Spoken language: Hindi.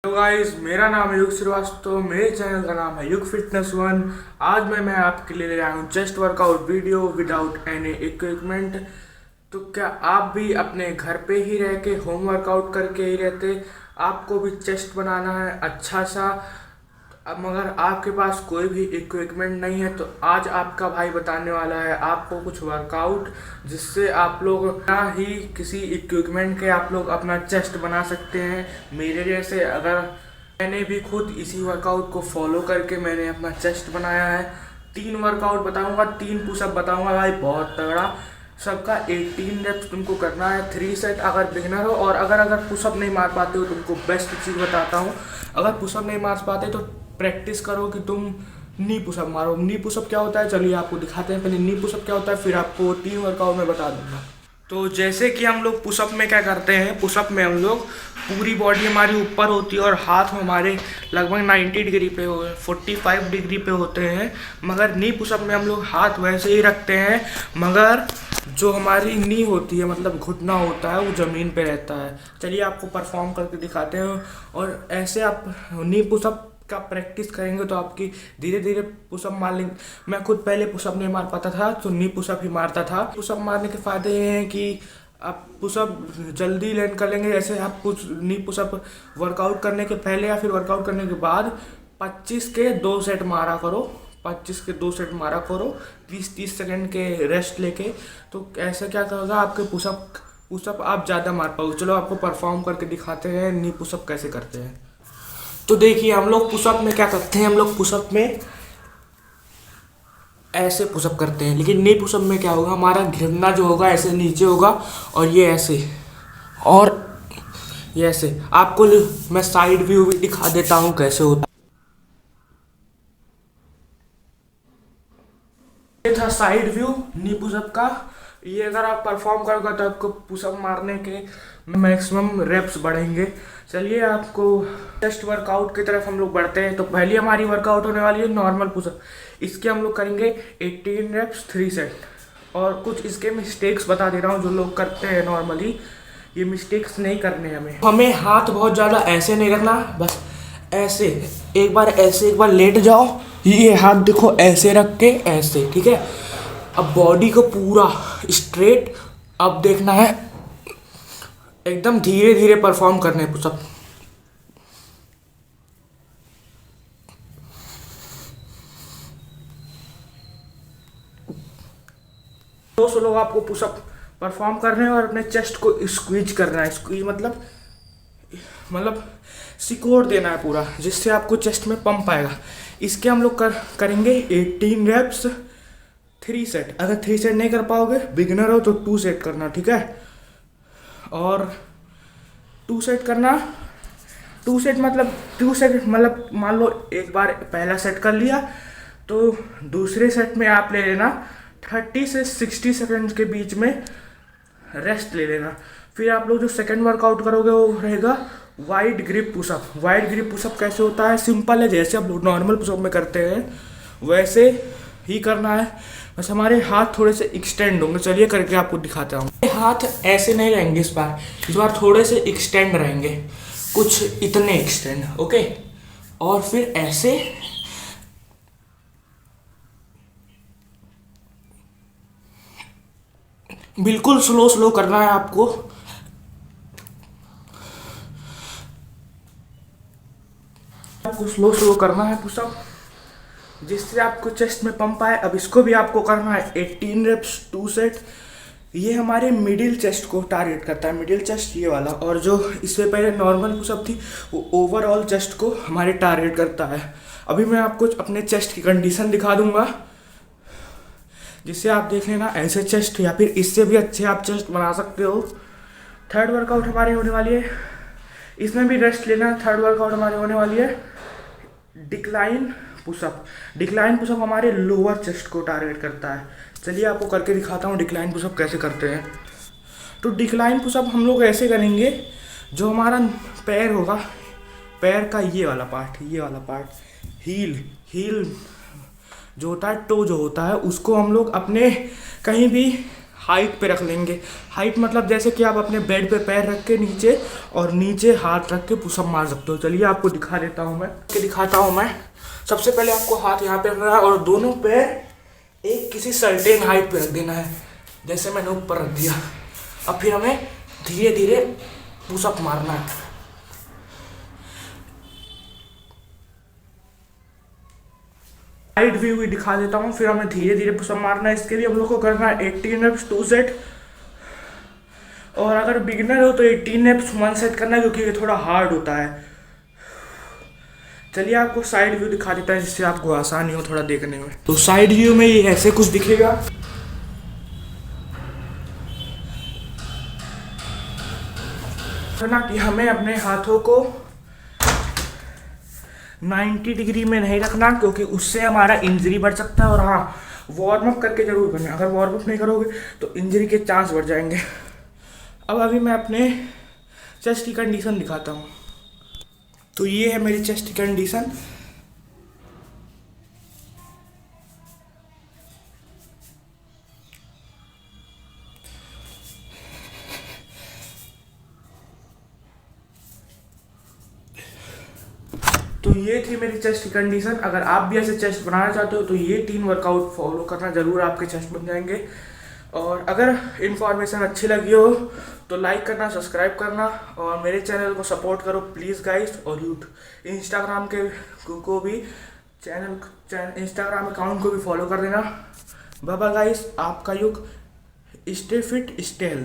तो गाइस, मेरा नाम है युग श्रीवास्तव। मेरे चैनल का नाम है युग फिटनेस वन। आज मैं आपके लिए ले आया हूँ chest workout video without any equipment. तो क्या आप भी अपने घर पे ही रह के होम वर्कआउट करके ही रहते? आपको भी चेस्ट बनाना है अच्छा सा, अब मगर आपके पास कोई भी इक्विपमेंट नहीं है, तो आज आपका भाई बताने वाला है आपको कुछ वर्कआउट जिससे आप लोग ना ही किसी इक्विपमेंट के आप लोग अपना चेस्ट बना सकते हैं। मेरे जैसे अगर मैंने भी खुद इसी वर्कआउट को फॉलो करके मैंने अपना चेस्ट बनाया है। 3 वर्कआउट बताऊंगा, 3 पुशअप बताऊंगा भाई, बहुत तगड़ा। सबका 18 रेप्स तुमको करना है, 3 सेट अगर बिगिनर हो। और अगर पुशअप नहीं मार पाते हो, तुमको बेस्ट चीज़ बताता हूँ। अगर पुशअप नहीं मार पाते तो प्रैक्टिस करो कि तुम नी पुशअप मारो। नी पुशअप क्या होता है, चलिए आपको दिखाते हैं। पहले नी पुशअप क्या होता है, फिर आपको 3 वर्कआउट में बता दूंगा। तो जैसे कि हम लोग पुशअप में क्या करते हैं, पुशअप में हम लोग पूरी बॉडी हमारी ऊपर होती है और हाथ हमारे लगभग 90 डिग्री पे 45 डिग्री पे होते हैं। मगर नी पुशअप में हम लोग हाथ वैसे ही रखते हैं, मगर जो हमारी नी होती है मतलब घुटना होता है वो ज़मीन पे रहता है। चलिए आपको परफॉर्म करके दिखाते हैं। और ऐसे आप नी पुशअप का प्रैक्टिस करेंगे तो आपकी धीरे धीरे पुशअप मार लेंगे। मैं खुद पहले पुशअप नहीं मार पाता था, तो नी पुशअप ही मारता था। पुशअप मारने के फ़ायदे ये हैं कि आप पुशअप जल्दी लर्न कर लेंगे। जैसे आप कुछ नी पुशअप वर्कआउट करने के पहले या फिर वर्कआउट करने के बाद 25 के 2 सेट मारा करो। 25 के 2 सेट मारा करो, 30-30 सेकेंड के रेस्ट लेके। तो ऐसे क्या करोगा, आपके पुशअप आप ज़्यादा मार पाओगे। चलो आपको परफॉर्म करके दिखाते हैं नी पुशअप कैसे करते हैं। तो देखिए हम लोग पुशअप में क्या करते हैं, हम लोग पुशअप में ऐसे पुशअप करते हैं। लेकिन नी पुशअप में क्या होगा, हमारा घिरना जो होगा ऐसे नीचे होगा और ये ऐसे, और ये ऐसे। आपको मैं साइड व्यू भी दिखा देता हूँ कैसे होता है। ये था साइड व्यू नी पुशअप का। ये अगर आप परफॉर्म करोगे तो आपको पुशअप मारने के मैक्सिमम रेप्स बढ़ेंगे। चलिए आपको चेस्ट वर्कआउट की तरफ हम लोग बढ़ते हैं। तो पहली हमारी वर्कआउट होने वाली है नॉर्मल पुशअप। इसके हम लोग करेंगे 18 रेप्स 3 सेट। और कुछ इसके मिस्टेक्स बता दे रहा हूँ जो लोग करते हैं नॉर्मली, ये मिस्टेक्स नहीं करने हमें हाथ बहुत ज़्यादा ऐसे नहीं रखना, बस ऐसे एक बार ऐसे एक बार लेट जाओ, ये हाथ देखो ऐसे रख के ऐसे, ठीक है। अब बॉडी को पूरा स्ट्रेट अब देखना है, एकदम धीरे धीरे परफॉर्म करने पुशअप। दो लोग आपको पुशअप परफॉर्म करने हैं और अपने चेस्ट को स्क्वीज करना है। स्क्वीज मतलब सिकोड़ देना है पूरा, जिससे आपको चेस्ट में पंप आएगा। इसके हम लोग करेंगे 18 रेप्स 3 सेट। अगर 3 सेट नहीं कर पाओगे, बिगिनर हो, तो 2 सेट करना, ठीक है। और 2 सेट करना, 2 सेट मतलब मान लो एक बार पहला सेट कर लिया, तो दूसरे सेट में आप ले लेना 30 से 60 सेकेंड के बीच में रेस्ट ले लेना। फिर आप लोग जो सेकंड वर्कआउट करोगे वो रहेगा wide grip pushup. Wide grip pushup कैसे होता है, सिंपल है, जैसे आप लोग नॉर्मल पुशअप में करते हैं वैसे ही करना है। बस हमारे हाथ थोड़े से एक्सटेंड होंगे। चलिए करके आपको दिखाता हूँ। हाथ ऐसे नहीं रहेंगे इस बार थोड़े से एक्सटेंड रहेंगे, कुछ इतने एक्सटेंड, ओके। और फिर ऐसे बिल्कुल स्लो करना है आपको। स्लो करना है पुशअप, जिससे आपको चेस्ट में पंप आए। अब इसको भी आपको करना है 18 रेप्स 2 सेट। ये हमारे मिडिल चेस्ट को टारगेट करता है, मिडिल चेस्ट ये वाला। और जो इससे पहले नॉर्मल पुशअप थी वो ओवरऑल चेस्ट को हमारे टारगेट करता है। अभी मैं आपको अपने चेस्ट की कंडीशन दिखा दूंगा, जिससे आप देख लेना ऐसे चेस्ट या फिर इससे भी अच्छे आप चेस्ट बना सकते हो। थर्ड वर्कआउट हमारी होने वाली है, इसमें भी रेस्ट लेना है। थर्ड वर्कआउट हमारी होने वाली है डिक्लाइन पुशअप। डिक्लाइन पुशअप हमारे लोअर चेस्ट को टारगेट करता है। चलिए आपको करके दिखाता हूँ डिक्लाइन पुशअप कैसे करते हैं। तो डिक्लाइन पुशअप हम लोग ऐसे करेंगे, जो हमारा पैर होगा, पैर का ये वाला पार्ट हील जो होता है, टो जो होता है, उसको हम लोग अपने कहीं भी हाइट पे रख लेंगे। हाइट मतलब जैसे कि आप अपने बेड पे पैर रख के नीचे और नीचे हाथ रख के पुशअप मार सकते हो। चलिए आपको दिखा देता हूँ मैं। सबसे पहले आपको हाथ यहाँ पे रखना है और दोनों पैर एक किसी सर्टेन हाइट पे रख देना है, जैसे मैंने ऊपर रख दिया। अब फिर हमें धीरे धीरे पुशअप मारना है। साइड व्यू भी दिखा देता हूँ, फिर हमें धीरे धीरे पुशअप मारना है। इसके लिए हम लोग को करना है 18 रेप्स 2 सेट, और अगर बिगिनर हो तो 18 रेप्स 1 सेट करना है, क्योंकि ये थोड़ा हार्ड होता है। चलिए आपको साइड व्यू दिखा देता है, जिससे आपको आसानी हो थोड़ा देखने में। तो साइड व्यू में ये ऐसे कुछ दिखेगा। ना कि हमें अपने हाथों को 90 डिग्री में नहीं रखना, क्योंकि उससे हमारा इंजरी बढ़ सकता है। और हाँ, वार्म अप करके जरूर करना, अगर वार्म अप नहीं करोगे तो इंजरी के चांस बढ़ जाएंगे। अब अभी मैं अपने चेस्ट की कंडीशन दिखाता हूँ। तो ये है मेरी चेस्ट की कंडीशन। तो ये थी मेरी चेस्ट की कंडीशन। अगर आप भी ऐसे चेस्ट बनाना चाहते हो तो ये 3 वर्कआउट फॉलो करना, जरूर आपके चेस्ट बन जाएंगे। और अगर इन्फॉर्मेशन अच्छी लगी हो तो लाइक करना, सब्सक्राइब करना और मेरे चैनल को सपोर्ट करो प्लीज़ गाइस। और इंस्टाग्राम के को भी इंस्टाग्राम अकाउंट को भी फॉलो कर देना। बाय बाय गाइस, आपका युग। Stay fit, stay healthy.